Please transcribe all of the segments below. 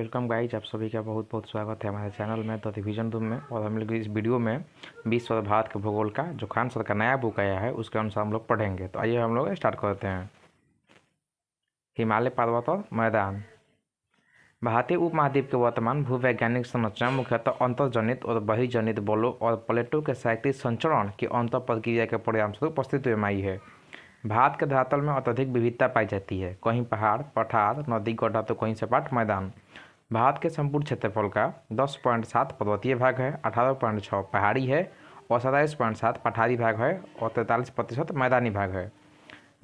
Welcome guys, आप सभी का बहुत बहुत स्वागत है हमारे चैनल में द रिवीजन रूम में। और हम लोग इस वीडियो में विश्व और भारत के भूगोल का जो खान सर का नया बुक आया है उसके अनुसार हम लोग पढ़ेंगे। तो आइए हम लोग स्टार्ट करते हैं। हिमालय पर्वत और मैदान। भारतीय उपमहाद्वीप के वर्तमान भूवैज्ञानिक संरचना मुख्यतः अंतर्जनित और बहिर्जनित बलों और प्लेटों के साइक्लिक संचरण की अंतर प्रक्रिया के परिणामस्वरूप उपस्थित हुई आई है। भारत के धरातल में अत्यधिक विविधता पाई जाती है, कहीं पहाड़, पठार, नदी, गड्ढा तो कहीं सपाट मैदान। भारत के संपूर्ण क्षेत्रफल का 10.7 पर्वतीय भाग है, 18.6 पहाड़ी है और 27.7 पठारी भाग है और 43% मैदानी भाग है।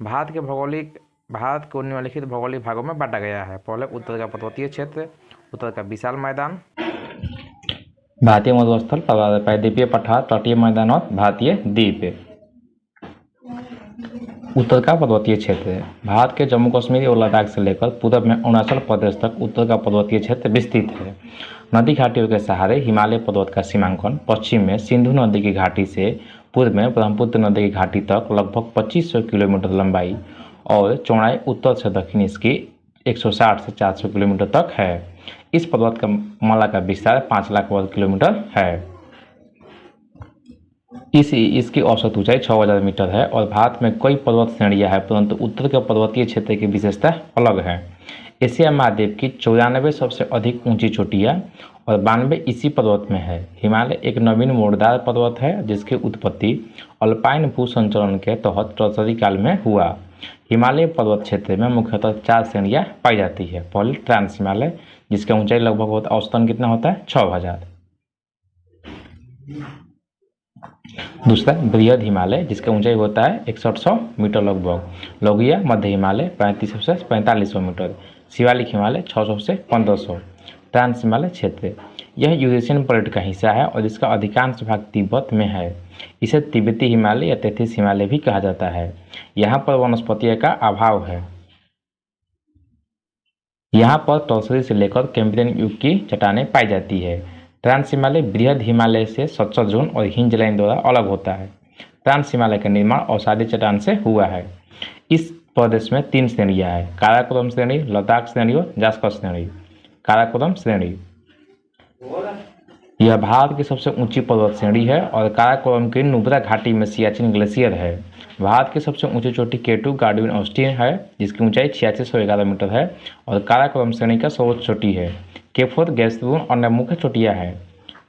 भारत को निम्नलिखित भौगोलिक भागों में बांटा गया है। पहले उत्तर का पर्वतीय क्षेत्र, उत्तर का विशाल मैदान, भारतीय मरुस्थल, प्रायद्वीपीय पठार, तटीय मैदान और भारतीय द्वीप। उत्तर का पर्वतीय क्षेत्र। भारत के जम्मू कश्मीर और लद्दाख से लेकर पूर्व में अरुणाचल प्रदेश तक उत्तर का पर्वतीय क्षेत्र विस्तृत है। नदी घाटियों के सहारे हिमालय पर्वत का सीमांकन पश्चिम में सिंधु नदी की घाटी से पूर्व में ब्रह्मपुत्र नदी की घाटी तक लगभग 2500 किलोमीटर लंबाई और चौड़ाई उत्तर से दक्षिण इसकी 160 से 400 किलोमीटर तक है। इस पर्वत का माला का विस्तार 5 लाख वर्ग किलोमीटर है। इसकी औसत ऊंचाई 6000 मीटर है और भारत में कई पर्वत श्रेणियां हैं, परंतु उत्तर के पर्वतीय क्षेत्र की विशेषता अलग है। एशिया महाद्वीप की 94 सबसे अधिक ऊंची चोटियां और 92 इसी पर्वत में है। हिमालय एक नवीन मोड़दार पर्वत है जिसकी उत्पत्ति अल्पाइन भूसंचरण के तहत टर्सरी काल में हुआ। हिमालय पर्वत क्षेत्र में मुख्यतः 4 श्रेणियां पाई जाती है। पहले ट्रांस हिमालय, जिसका ऊंचाई लगभग औसतन कितना होता है 6000। दूसरा बृहद हिमालय, जिसका ऊंचाई होता है 6100 मीटर लगभग। लघुया मध्य हिमालय 3500 से 4500 मीटर। शिवालिक हिमालय 600 से 1500। ट्रांस हिमालय क्षेत्र, यह यूरेशियन प्लेट का हिस्सा है और इसका अधिकांश भाग तिब्बत में है। इसे तिब्बती हिमालय या 33 हिमालय भी कहा जाता है। यहाँ पर वनस्पतियों का अभाव है। यहाँ पर टर्सरी से लेकर कैम्ब्रियन युग की चट्टानें पाई जाती है। ट्रांस हिमालय बृहद हिमालय से सत्सर जोन और हिंज लाइन द्वारा अलग होता है। ट्रांस हिमालय का निर्माण अवसादी चट्टान से हुआ है। इस प्रदेश में 3 श्रेणियां हैं: काराकोरम श्रेणी, लद्दाख श्रेणी और जास्कर श्रेणी। काराकोरम श्रेणी यह भारत की सबसे ऊंची पर्वत श्रेणी है और काराकोरम की नुब्रा घाटी में सियाचिन ग्लेशियर है। भारत की सबसे ऊंची चोटी केटू गार्डविन ऑस्टिन है, जिसकी ऊंचाई 8611 मीटर है और काराकोरम श्रेणी का सर्वोच्च चोटी है। केफोर, गैसरून अन्य मुख्य चोटियां हैं।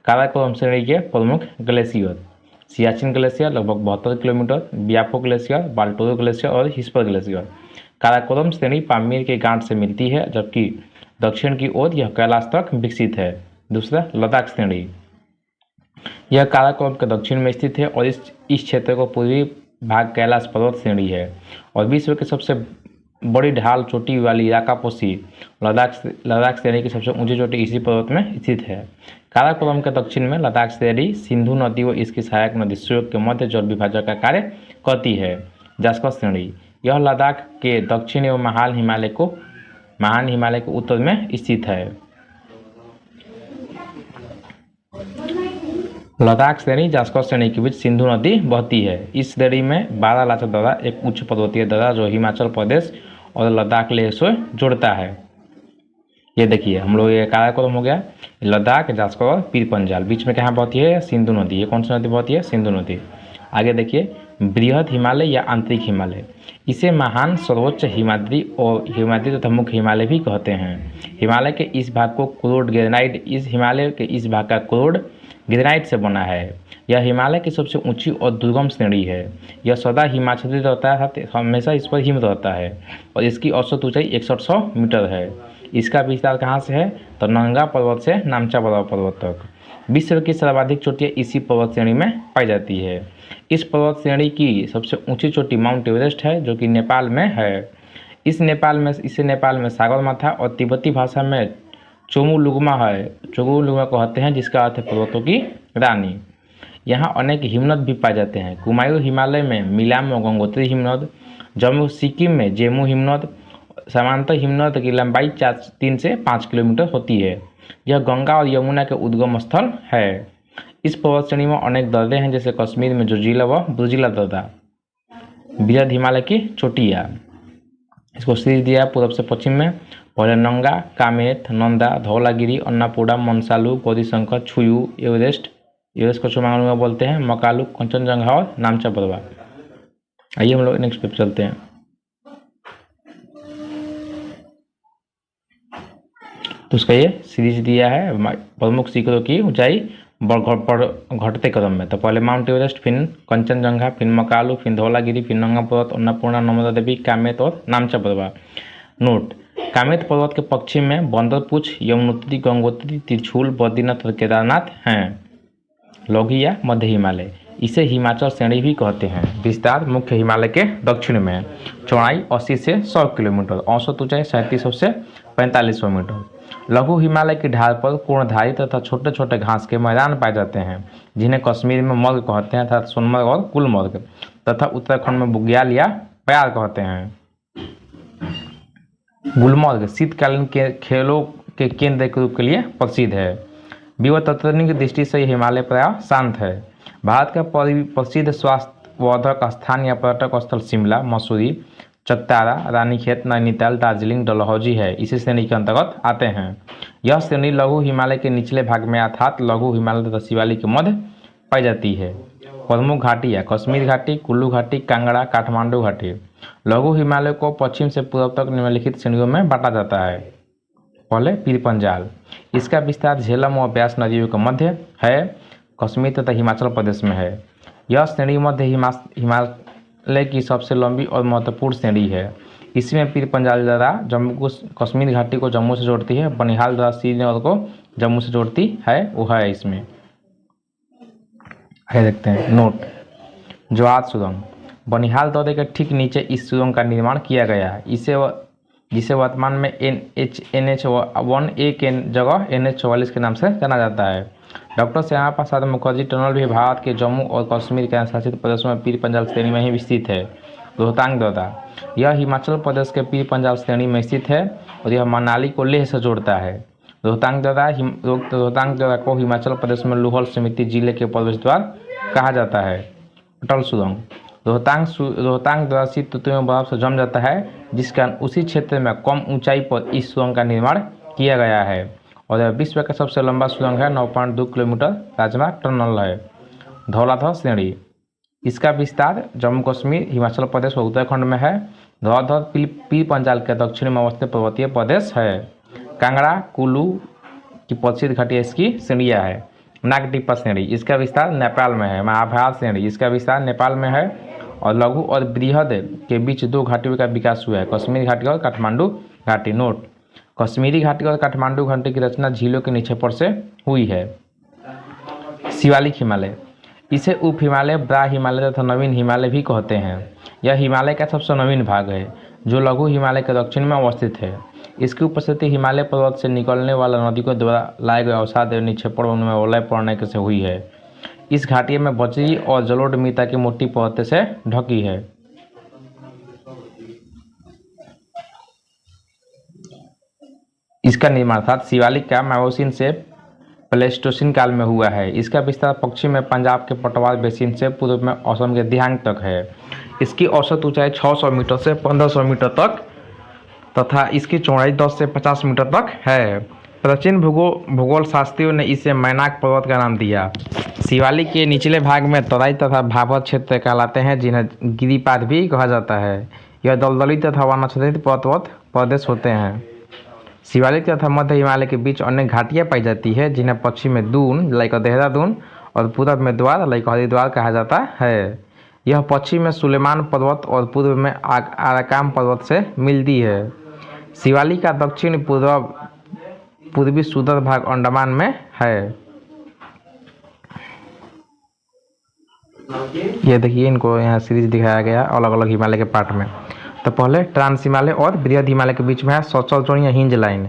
काराकोरम श्रेणी के प्रमुख ग्लेशियर: सियाचिन ग्लेशियर लगभग 72 किलोमीटर, बियाफो ग्लेशियर, बाल्टोरो ग्लेशियर और हिस्पर ग्लेशियर। काराकोरम श्रेणी पामीर के गांठ से मिलती है, जबकि दक्षिण की ओर यह कैलाश तक विकसित है। दूसरा लद्दाख श्रेणी, यह काराकोरम के दक्षिण में स्थित है और इस क्षेत्र को पूर्वी भाग कैलाश पर्वत श्रेणी है और विश्व की सबसे बड़ी ढाल चोटी वाली राकापोसी लद्दाख श्रेणी की सबसे ऊंची चोटी इसी पर्वत में स्थित है। काराकोरम के दक्षिण में लद्दाख श्रेणी सिंधु नदी व इसकी सहायक नदी श्योक के मध्य जल विभाजक का कार्य करती है। जास्कर श्रेणी, यह लद्दाख के दक्षिण एवं महान हिमालय के उत्तर में स्थित है। लद्दाख श्रेणी जास्कर श्रेणी के बीच सिंधु नदी बहती है। इस श्रेणी में 12 लाचर दर्रा, एक उच्च पर्वतीय दर्रा जो हिमाचल प्रदेश और लद्दाख लेह से जोड़ता है। ये देखिए, हम लोग ये काराकोरम हो गया, लद्दाख, जास्कर और पीर पंजाल, बीच में कहाँ बहती है? सिंधु नदी। ये कौन सी नदी बहती है? सिंधु नदी। आगे देखिए, बृहद हिमालय या आंतरिक हिमालय, इसे महान सर्वोच्च हिमाद्री और हिमाद्री तथा मुख्य हिमालय भी कहते हैं। हिमालय के इस भाग को क्रोड ग्रेनाइट हिमालय के इस भाग का क्रोड ग्रेनाइट से बना है। यह हिमालय की सबसे ऊंची और दुर्गम श्रेणी है। यह सदा हिमाच्छादित रहता है, हमेशा इस पर हिम रहता है और इसकी औसत ऊंचाई 6100 मीटर है। इसका विस्तार कहाँ से है? तो नंगा पर्वत से नामचा पर्वत तक। विश्व की सर्वाधिक चोटियाँ इसी पर्वत श्रेणी में पाई जाती है। इस पर्वत श्रेणी की सबसे ऊंची चोटी माउंट एवरेस्ट है, जो कि नेपाल में है। इसे नेपाल में सागर माथा और तिब्बती भाषा में चोमुलुंगमा है। चोमुलुंगमा कहते हैं, जिसका अर्थ है पर्वतों की रानी। यहाँ अनेक हिमनद भी पाए जाते हैं। कुमायूं हिमालय में मिलाम और गंगोत्री हिमनद, जम्मू सिक्किम में जेमू हिमनद। समांतर हिमनद की लंबाई 3 से 5 किलोमीटर होती है। यह गंगा और यमुना के उद्गम स्थल है। इस पर्वत श्रेणी में अनेक दर्रे हैं, जैसे कश्मीर में जोजिला व ब्रुजिला दर्रा। बृहद हिमालय की चोटियाँ, इसको सीरीज दिया पूर्व से पश्चिम में। पहले नंगा, कामेत, नंदा, धौलागिरी, अन्नापूर्णा, मनसालू, गौरीशंकर, छुयू, एवरेस्ट, एवरेस्ट को चुमांगलू में बोलते हैं, मकालू, कंचनजंगा और नामचा पर्वत। आइए हम लोग नेक्स्ट पे चलते हैं। तो उसका ये सीरीज दिया है प्रमुख शिखरों की ऊंचाई घटते क्रम में। तो पहले माउंट एवरेस्ट, फिर कंचनजंगा, फिर मकालू, फिर धौलागिरी, फिर नंगा पर्वत, अन्नपूर्णा, नर्मदा देवी, कामेत और नामचा पर्वत। नोट: कामेत पर्वत के पश्चिम में बंदरपूछ, यमुनोत्री, गंगोत्री, त्रिशूल, बद्रीनाथ और केदारनाथ हैं। लघु या मध्य हिमालय, इसे हिमाचल श्रेणी भी कहते हैं। विस्तार: मुख्य हिमालय के दक्षिण में। चौड़ाई 80 से 100 किलोमीटर। औसत ऊंचाई 3700 से 4500 मीटर। लघु हिमालय की ढाल पर कोणधारी तथा छोटे छोटे घास के मैदान पाए जाते हैं, जिन्हें कश्मीर में मर्ग कहते हैं अर्थात सोनमर्ग और गुलमर्ग, तथा उत्तराखंड में बुग्याल या प्यार कहते हैं। गुलमर्ग शीतकालीन के खेलों के केंद्र के रूप के लिए प्रसिद्ध है। विवर्तनिक की दृष्टि से यह हिमालय प्राय शांत है। भारत का प्रसिद्ध स्वास्थ्यवर्धक स्थान या पर्यटक स्थल शिमला, मसूरी, चत्तारा, रानीखेत, नैनीताल, दार्जिलिंग, डलहौजी है, इसी श्रेणी के अंतर्गत आते हैं। यह श्रेणी लघु हिमालय के निचले भाग में अर्थात लघु हिमालय तथा शिवालिक के मध्य पाई जाती है। प्रमुख घाटियाँ: कश्मीर घाटी, कुल्लू घाटी, कांगड़ा, काठमांडू घाटी। लघु हिमालय को पश्चिम से पूर्व तक निम्नलिखित श्रेणियों में बांटा जाता है। पहले पीर पंजाल, इसका विस्तार झेलम और ब्यास नदियों के मध्य है, कश्मीर तथा हिमाचल प्रदेश में है। यह श्रेणी मध्य हिमालय की सबसे लंबी और महत्वपूर्ण श्रेणी है। इसमें पीर पंजाल द्वारा जम्मू को कश्मीर घाटी को जम्मू से जोड़ती है, बनिहाल द्वारा श्रीनगर को जम्मू से जोड़ती है, वो है इसमें। आगे देखते हैं। नोट: ज्वार सुरंग, बनिहाल दौरे के ठीक नीचे इस सुरंग का निर्माण किया गया है। जिसे वर्तमान में NH 1A के जगह NH 44 के नाम से जाना जाता है। डॉक्टर श्यामा प्रसाद मुखर्जी टनल भी भारत के जम्मू और कश्मीर के शासित प्रदेशों में पीर पंजाल श्रेणी में ही स्थित है। रोहतांग दर्रा, यह हिमाचल प्रदेश के पीर पंजाल श्रेणी में स्थित है और यह मनाली को लेह से जोड़ता है। रोहतांग दर्रा को हिमाचल प्रदेश में लाहौल स्पीति जिले के प्रवेश द्वार कहा जाता है। अटल सुरंग, रोहतांग दर्रा शीत ऋतु में बर्फ से जम जाता है, जिस कारण उसी क्षेत्र में कम ऊंचाई पर इस सुरंग का निर्माण किया गया है और यह विश्व का सबसे लंबा सुरंग है। 9.2 किलोमीटर राजमार्ग टनल है। धौलाधर श्रेणी, इसका विस्तार जम्मू कश्मीर, हिमाचल प्रदेश और उत्तराखंड में है। धौलाधर पीर पंजाल के दक्षिण में अवस्थित पर्वतीय प्रदेश है। कांगड़ा, कुल्लू की प्रसिद्ध घाटियाँ इसकी श्रेणियाँ है। नागटिप्पा श्रेणी, इसका विस्तार नेपाल में है। महाभारत श्रेणी, इसका विस्तार नेपाल में है और लघु और बृहद के बीच दो घाटियों का विकास हुआ है, कश्मीर घाटी और काठमांडू घाटी। नोट: कश्मीरी घाटी और काठमांडू घाटी की रचना झीलों के निक्षेपण से हुई है। शिवालिक हिमालय, इसे उप हिमालय, ब्रा हिमालय तथा नवीन हिमालय भी कहते हैं। यह हिमालय का सबसे नवीन भाग है जो लघु हिमालय के दक्षिण में अवस्थित है। इसकी उपस्थिति हिमालय पर्वत से निकलने वाला नदी के द्वारा लाए गए अवसाद एवं निक्षेपण में वलय पड़ने से हुई है। इस घाटी में बजरी और जलोढ़ मृदा की मोटी परत से ढकी है। इसका निर्माण अर्थात शिवालिक का मायोसीन से प्लेस्टोसीन काल में हुआ है। इसका विस्तार पश्चिम में पंजाब के पटवार बेसिन से पूर्व में असम के दिहांग तक है। इसकी औसत ऊंचाई 600 मीटर से 1500 मीटर तक तथा इसकी चौड़ाई 10 से 50 मीटर तक है। प्राचीन भूगोल शास्त्रियों ने इसे मैनाक पर्वत का नाम दिया। शिवालिक के निचले भाग में तराई तथा भाबर क्षेत्र कहलाते हैं, जिन्हें गिरिपाद भी कहा जाता है। यह दलदली तथा वनाच्छादित पर्वत प्रदेश होते हैं। शिवालिक तथा मध्य हिमालय के बीच अनेक घाटियाँ पाई जाती है, जिन्हें पश्चिम में दून लाइक देहरादून और पूर्व में द्वार लाइक हरिद्वार कहा जाता है। यह पश्चिम में सुलेमान पर्वत और पूर्व में आराकाम पर्वत से मिलती है। शिवालिक का दक्षिण पूर्वी सुदूर भाग अंडमान में है। ये देखिए, इनको यहाँ सीरीज दिखाया गया अलग अलग हिमालय के पार्ट में। तो पहले ट्रांस हिमालय और बृहद हिमालय के बीच में है सौचल जोन या हिंज लाइन,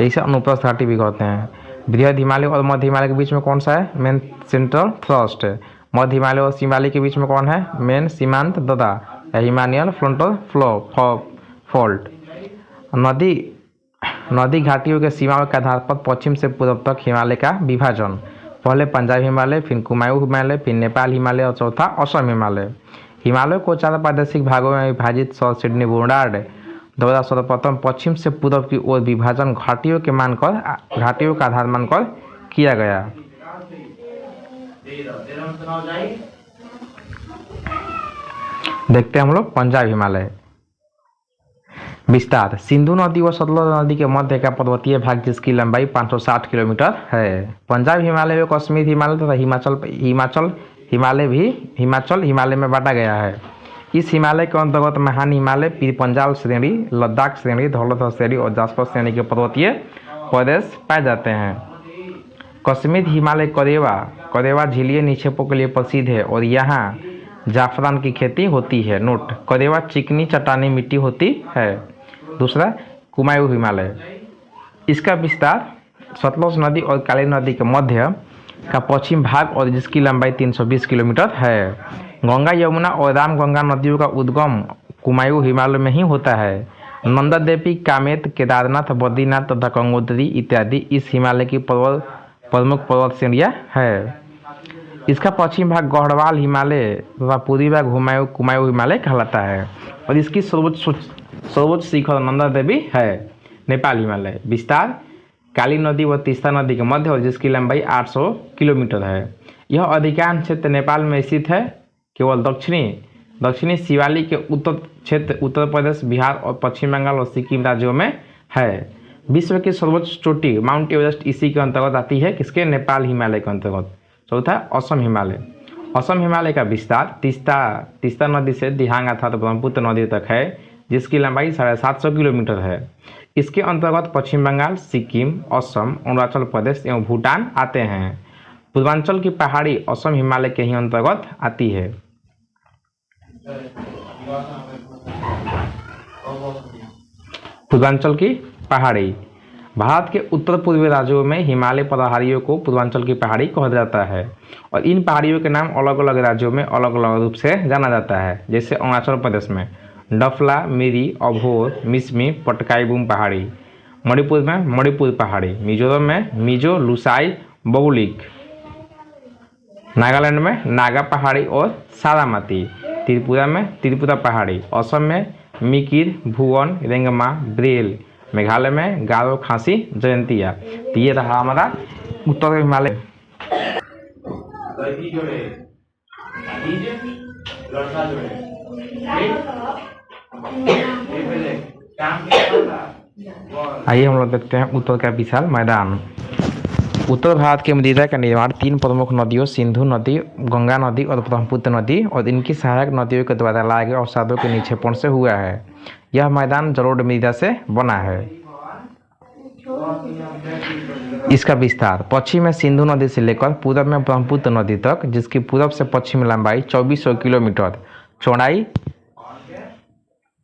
इसे अनुप्रस्थ घाटी भी कहते हैं। बृहद हिमालय और मध्य हिमालय के बीच में कौन सा है? Main central thrust. मध्य हिमालय और शिवालिक के बीच में कौन है? मेन सीमांत ददा या हिमालयन फ्रंटल फॉल्ट। नदी घाटियों के सीमाओं के आधार पर पश्चिम से पूर्व तक हिमालय का विभाजन। पहले पंजाब हिमालय, फिर कुमाऊं हिमालय, फिर नेपाल हिमालय और चौथा असम हिमालय। हिमालय को 4 प्रादेशिक भागों में विभाजित सर सिडनी बुर्डार्ड द्वारा सर्वप्रथम पश्चिम से पूर्व की ओर विभाजन घाटियों का आधार मानकर किया गया। देखते हैं हम लोग पंजाब हिमालय विस्तार। सिंधु नदी व सतलुज नदी के मध्य का पर्वतीय भाग जिसकी लंबाई 560 किलोमीटर है। पंजाब हिमालय व कश्मीर हिमालय तथा हिमाचल हिमालय में बांटा गया है। इस हिमालय के अंतर्गत महान हिमालय, पीर पंजाल श्रेणी, लद्दाख श्रेणी, धौलधर श्रेणी और जास्पर श्रेणी के पर्वतीय प्रदेश पाए जाते हैं। कश्मीर हिमालय कदेवा झीलीय निक्षेपों के लिए प्रसिद्ध है और यहाँ जाफरान की खेती होती है। नोट: कदेवा चिकनी चट्टानी मिट्टी होती है। दूसरा, कुमायूं हिमालय, इसका विस्तार सतलुज नदी और काली नदी के मध्य का पश्चिम भाग और जिसकी लंबाई 320 किलोमीटर है। गंगा, यमुना और रामगंगा नदियों का उद्गम कुमायूं हिमालय में ही होता है। नंदा देवी, कामेत, केदारनाथ, बद्रीनाथ तथा गंगोत्री इत्यादि इस हिमालय की प्रमुख पर्वत श्रेणियाँ है। इसका पश्चिम भाग गढ़वाल हिमालय तथा पूर्वी भाग कुमायूं हिमालय कहलाता है और इसकी सर्वोच्च शिखर नंदा देवी है। नेपाल हिमालय विस्तार काली नदी व तीस्ता नदी के मध्य और जिसकी लंबाई 800 किलोमीटर है। यह अधिकांश क्षेत्र नेपाल में स्थित है। केवल दक्षिणी शिवाली के उत्तर प्रदेश, बिहार और पश्चिम बंगाल और सिक्किम राज्यों में है। विश्व की सर्वोच्च चोटी माउंट एवरेस्ट इसी के अंतर्गत आती है। किसके? नेपाल हिमालय के अंतर्गत। चौथा, असम हिमालय। असम हिमालय का विस्तार तीस्ता नदी से दिहांग अर्थात ब्रह्मपुत्र नदी तक है जिसकी लंबाई 750 किलोमीटर है। इसके अंतर्गत पश्चिम बंगाल, सिक्किम, असम, अरुणाचल प्रदेश एवं भूटान आते हैं। पूर्वांचल की पहाड़ी असम हिमालय के ही अंतर्गत आती है। पूर्वांचल की पहाड़ी भारत के उत्तर पूर्वी राज्यों में हिमालय पहाड़ियों को पूर्वांचल की पहाड़ी कहा जाता है और इन पहाड़ियों के नाम अलग अलग राज्यों में अलग अलग रूप से जाना जाता है। जैसे अरुणाचल प्रदेश में डफला, मिरी, अभोर, मिसमी, पटकाईबूम पहाड़ी। मणिपुर में मणिपुर पहाड़ी। मिजोरम में मिजो, लुसाई, बबुलिक। नागालैंड में नागा पहाड़ी और सारामाती। त्रिपुरा में त्रिपुरा पहाड़ी। असम में मिकिर, भुवन, रेंगमा, ब्रेल। मेघालय में गारो, खासी, जयंतिया। तो ये रहा हमारा उत्तर हिमालय। आइए हम लोग देखते हैं उत्तर का विशाल मैदान। उत्तर भारत के मृदा का निर्माण 3 प्रमुख नदियों सिंधु नदी, गंगा नदी और ब्रह्मपुत्र नदी और इनकी सहायक नदियों के द्वारा लाए गए अवसादों के निक्षेपण से हुआ है। यह मैदान जलोढ़ मृदा से बना है। इसका विस्तार पश्चिम में सिंधु नदी से लेकर पूर्व में ब्रह्मपुत्र नदी तक जिसकी पूर्व से पश्चिम लंबाई 2400 किलोमीटर, चौड़ाई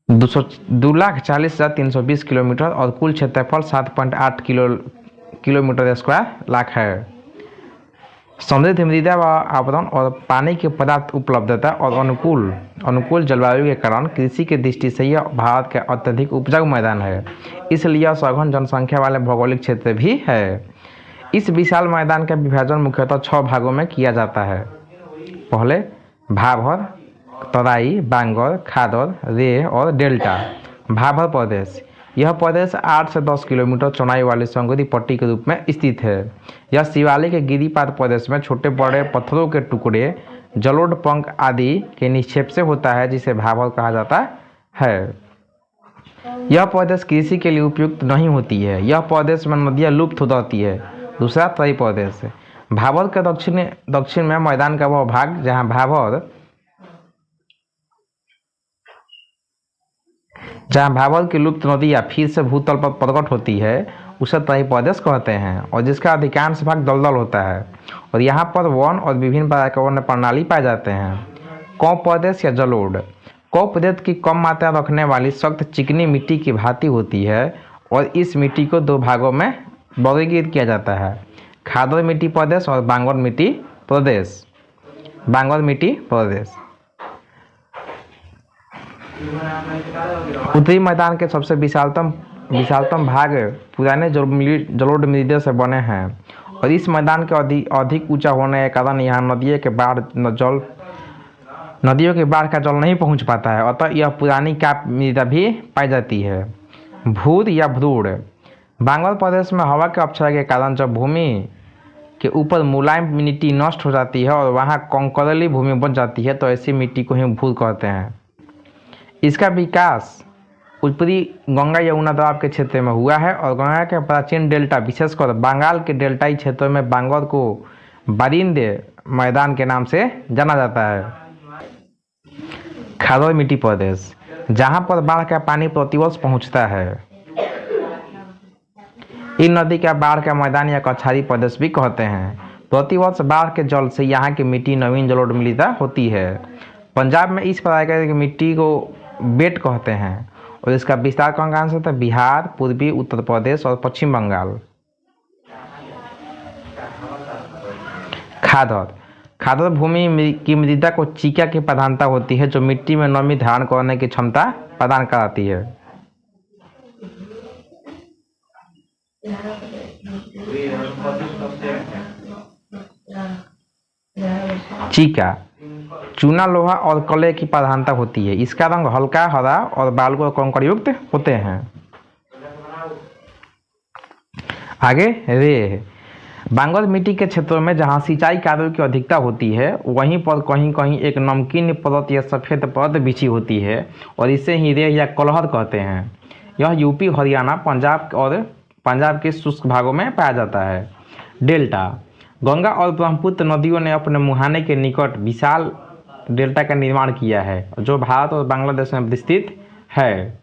2,40,320 किलोमीटर और कुल क्षेत्रफल 7.8 किलोमीटर स्क्वायर लाख है। समृद्ध मृदा व आवरण और पानी की पर्याप्त उपलब्धता और अनुकूल जलवायु के कारण कृषि की दृष्टि से यह भारत का अत्यधिक उपजाऊ मैदान है। इसलिए यह सघन जनसंख्या वाले भौगोलिक क्षेत्र भी है। इस विशाल मैदान का विभाजन मुख्यतः 6 भागों में किया जाता है। पहले भाभर, तराई, बांगर, खादर, रेह और डेल्टा। भाभर प्रदेश, यह प्रदेश 8 से 10 किलोमीटर चौड़ाई वाली संगरी पट्टी के रूप में स्थित है। यह शिवालिक के गिरिपाद प्रदेश में छोटे बड़े पत्थरों के टुकड़े, जलोढ़ पंख आदि के निक्षेप से होता है जिसे भाभर कहा जाता है। यह प्रदेश कृषि के लिए उपयुक्त नहीं होती है। यह प्रदेश में नदियाँ लुप्त हो जाती है। दूसरा, तराई प्रदेश। भाभर के दक्षिण में मैदान का वह भाग जहाँ भाभर की लुप्त नदियाँ फिर से भूतल पर प्रकट होती है उसे तराई प्रदेश कहते हैं और जिसका अधिकांश भाग दलदल होता है और यहाँ पर वन और विभिन्न पर्यावरण प्रणाली पाए जाते हैं। कौ प्रदेश या जलोढ़, कौ प्रदेश की कम मात्रा रखने वाली सख्त चिकनी मिट्टी की भांति होती है और इस मिट्टी को 2 भागों में वर्गीकृत किया जाता है, खादर मिट्टी प्रदेश और बांगर मिट्टी प्रदेश। उत्तरी मैदान के सबसे विशालतम भाग पुराने जलोढ़ मृदा से बने हैं और इस मैदान के अधिक ऊंचा होने के कारण यहाँ नदियों के बाढ़ जल नदियों के बाढ़ का जल नहीं पहुंच पाता है, अतः यह पुरानी काप मृदा भी पाई जाती है। भूर या भ्रूण, बंगाल प्रदेश में हवा के अपक्षय के कारण जब भूमि के ऊपर मुलायम मिट्टी नष्ट हो जाती है और वहाँ कंकरली भूमि बन जाती है तो ऐसी मिट्टी को ही भूर कहते हैं। इसका विकास उत्तरी गंगा यमुना दोआब के क्षेत्र में हुआ है और गंगा के प्राचीन डेल्टा विशेषकर बंगाल के डेल्टाई क्षेत्रों में बांगोर को बारिंदे मैदान के नाम से जाना जाता है। खादोर मिट्टी प्रदेश, जहाँ पर बाढ़ का पानी प्रतिवर्ष पहुँचता है। इन नदी का बाढ़ का मैदान या कछारी प्रदेश भी कहते हैं। प्रतिवर्ष बाढ़ के जल से यहाँ की मिट्टी नवीन जलोढ़ होती है। पंजाब में इस प्रकार की मिट्टी को बेट कहते हैं और इसका विस्तार कौन कहाँ से होता है? बिहार, पूर्वी उत्तर प्रदेश और पश्चिम बंगाल। खादर, खादर भूमि की मृदा को चीका की प्रधानता होती है जो मिट्टी में नमी धारण करने की क्षमता प्रदान कराती है। चीका चूना, लोहा और कले की प्रधानता होती है। इसका रंग हल्का हरा और बालू और कंकड़ युक्त होते हैं। आगे रेह, बांगोर मिट्टी के क्षेत्रों में जहां सिंचाई कार्यों की अधिकता होती है वहीं पर कहीं कहीं एक नमकीन परत या सफ़ेद परत बिछी होती है और इसे ही रेह या कलहर कहते हैं। यह यूपी, हरियाणा, पंजाब और पंजाब के शुष्क भागों में पाया जाता है। डेल्टा, गंगा और ब्रह्मपुत्र नदियों ने अपने मुहाने के निकट विशाल डेल्टा का निर्माण किया है जो भारत और बांग्लादेश में विस्तृत है।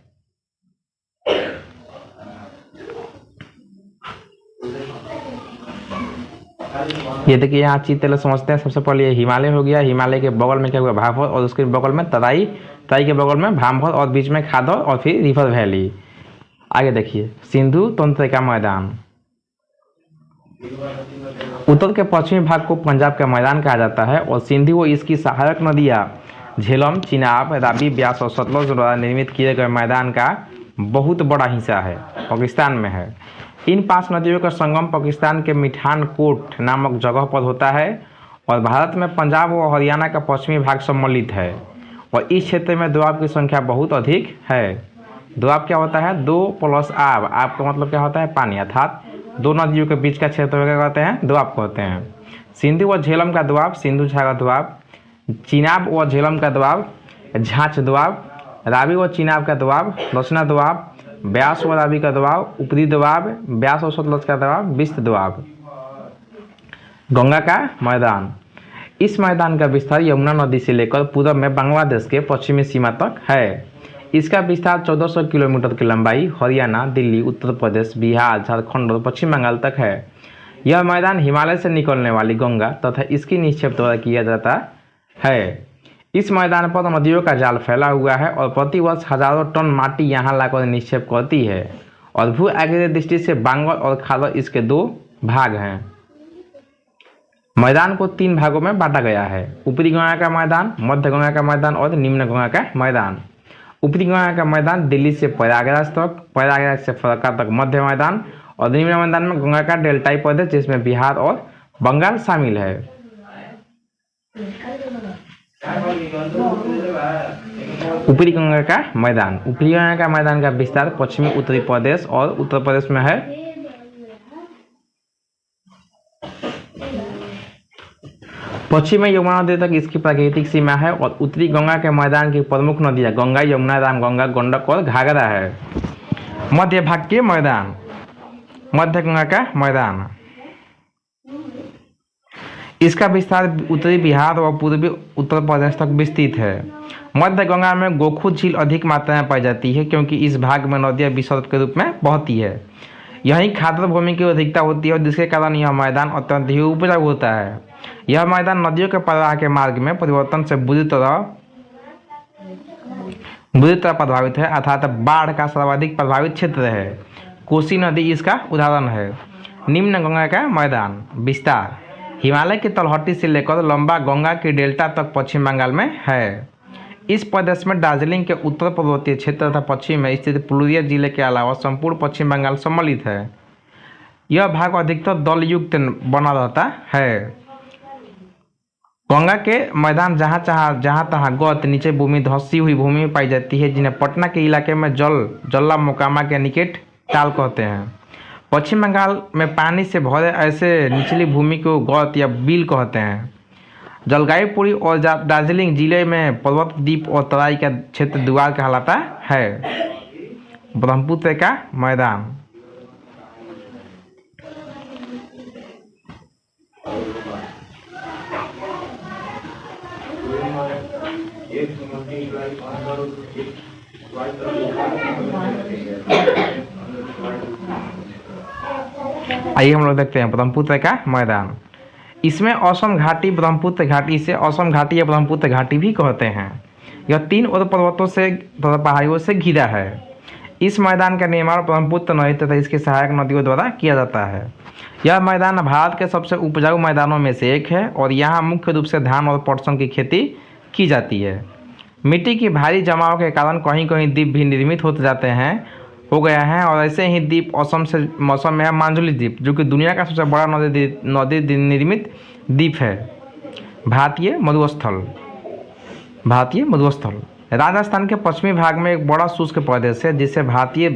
ये देखिए यहाँ चित्र समझते हैं। सबसे पहले ये हिमालय हो गया, हिमालय के बगल में क्या हुआ? भाभर, और उसके बगल में तराई, तराई के बगल में भामभर और बीच में खादर और फिर रिवर वैली। आगे देखिए सिंधु तंत्र का मैदान, उत्तर के पश्चिमी भाग को पंजाब का मैदान कहा जाता है और सिंधु व इसकी सहायक नदियाँ झेलम, चिनाब, रावी, ब्यास और सतलुज द्वारा निर्मित किए गए मैदान का बहुत बड़ा हिस्सा है पाकिस्तान में है। इन 5 नदियों का संगम पाकिस्तान के मिठान कोट नामक जगह पर होता है और भारत में पंजाब व हरियाणा का पश्चिमी भाग सम्मिलित है और इस क्षेत्र में दोआब की संख्या बहुत अधिक है। दोआब क्या होता है? 2 + आब, आब का मतलब क्या होता है? पानी, अर्थात 2 नदियों के बीच का क्षेत्र क्या कहते हैं? दोआब कहते हैं। सिंधु व झेलम का दोआब, सिंधु झागा दोआब, चिनाब व झेलम का दोआब, झाँच दोआब, रावी व चिनाब का दोआब, दक्षिणा दोआब, ब्यास व रावी का दोआब, ऊपरी दोआब, ब्यास और सतलुज का दोआब, विस्त्र दोआब। गंगा का मैदान, इस मैदान का विस्तार यमुना नदी से लेकर पूर्व में बांग्लादेश के पश्चिमी सीमा तक है। इसका विस्तार 1400 किलोमीटर की लंबाई हरियाणा, दिल्ली, उत्तर प्रदेश, बिहार, झारखंड और पश्चिम बंगाल तक है। यह मैदान हिमालय से निकलने वाली गंगा तथा इसकी निक्षेप द्वारा किया जाता है। इस मैदान पर नदियों का जाल फैला हुआ है और प्रतिवर्ष हजारों टन माटी यहाँ लाकर निक्षेप करती है और भू आकृति दृष्टि से बांगोर और खादर इसके 2 भाग हैं। मैदान को 3 भागों में बांटा गया है: ऊपरी गंगा का मैदान, मध्य गंगा का मैदान और निम्न गंगा का मैदान। ऊपरी गंगा का मैदान दिल्ली से प्रयागराज तक, प्रयागराज से फरक्का तक मध्य मैदान और निम्न मैदान में गंगा का डेल्टाई प्रदेश जिसमें बिहार और बंगाल शामिल है। ऊपरी गंगा का मैदान, ऊपरी गंगा का मैदान का विस्तार पश्चिमी उत्तरी प्रदेश और उत्तर प्रदेश में है। पश्चिम में यमुना नदी तक इसकी प्राकृतिक सीमा है और उत्तरी गंगा के मैदान की प्रमुख नदियां गंगा, यमुना, रामगंगा, गंडक और घाघरा है। मध्य भाग के मैदान, मध्य गंगा का मैदान, इसका विस्तार उत्तरी बिहार और पूर्वी उत्तर प्रदेश तक विस्तृत है। मध्य गंगा में गोखू झील अधिक मात्रा में पाई जाती है क्योंकि इस भाग में नदियां विसर्ग के रूप में बहती है। यहीं खादर भूमि की अधिकता होती है और जिसके कारण यह मैदान अत्यंत ही उपजाऊ होता है। यह मैदान नदियों के प्रवाह के मार्ग में परिवर्तन से बुरी तरह प्रभावित है, अर्थात बाढ़ का सर्वाधिक प्रभावित क्षेत्र है। कोसी नदी इसका उदाहरण है। निम्न गंगा का मैदान, विस्तार हिमालय की तलहटी से लेकर लंबा गंगा की डेल्टा तक पश्चिम बंगाल में है। इस प्रदेश में दार्जिलिंग के उत्तर पूर्वोत्तर क्षेत्र तथा पश्चिम में स्थित पुरुलिया जिले के अलावा संपूर्ण पश्चिम बंगाल सम्मिलित है। यह भाग अधिकतर दलयुक्त बना रहता है। गंगा के मैदान जहाँ तहाँ गौत नीचे भूमि धंसी हुई भूमि में पाई जाती है, जिन्हें पटना के इलाके में जल्ला मोकामा के निकट टाल कहते हैं। पश्चिम बंगाल में पानी से भरे ऐसे निचली भूमि को गौत या बिल कहते हैं। जलगाईपुरी और दार्जिलिंग जिले में पर्वत द्वीप और तराई का क्षेत्र द्वार कहलाता है। ब्रह्मपुत्र का मैदान। आइए हम लोग देखते हैं ब्रह्मपुत्र का मैदान। इसमें असम घाटी, ब्रह्मपुत्र घाटी, इसे असम घाटी या ब्रह्मपुत्र घाटी भी कहते हैं। यह 3 और पर्वतों से तथा पहाड़ियों से घिरा है। इस मैदान का निर्माण ब्रह्मपुत्र नदी तथा इसके सहायक नदियों द्वारा किया जाता है। यह मैदान भारत के सबसे उपजाऊ मैदानों में से एक है और यहाँ मुख्य रूप से धान और पटसन की खेती की जाती है। मिट्टी की भारी जमाव के कारण कहीं कहीं द्वीप भी निर्मित होते हो गया है और ऐसे ही द्वीप असम से मौसम में है मांजुली द्वीप, जो कि दुनिया का सबसे बड़ा नदी निर्मित द्वीप है। भारतीय मरुस्थल राजस्थान के पश्चिमी भाग में एक बड़ा शुष्क प्रदेश है, जिसे भारतीय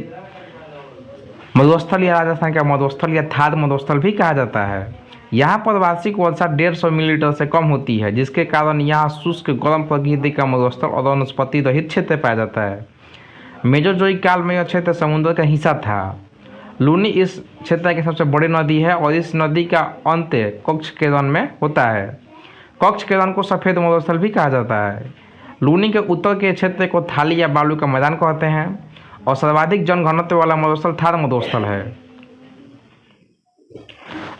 मरुस्थल या राजस्थान का मरुस्थल या थार मरुस्थल भी कहा जाता है। यहाँ पर वार्षिक वर्षा 150 मिलीमीटर से कम होती है, जिसके कारण यहाँ शुष्क गर्म प्रकृति का मरुस्थल और वनस्पति रहित क्षेत्र पाया जाता है। मेजोजोइक काल में यह क्षेत्र समुद्र का हिस्सा था। लूनी इस क्षेत्र की सबसे बड़ी नदी है और इस नदी का अंत कच्छ के रण में होता है। कच्छ के रण को सफ़ेद मरुस्थल भी कहा जाता है। लूनी के उत्तर के क्षेत्र को थाली या बालू का मैदान कहते हैं और सर्वाधिक जनघनत्व वाला मरुस्थल थार मरुस्थल है।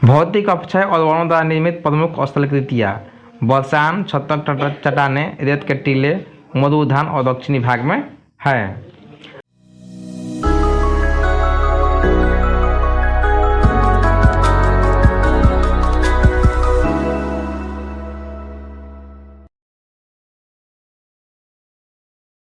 भौतिक अपक्षय और वनों द्वारा निर्मित प्रमुख स्थलाकृतियाँ बरसान, छत्तर चट्टानें, रेत के टीले, मरुधान और दक्षिणी भाग में है।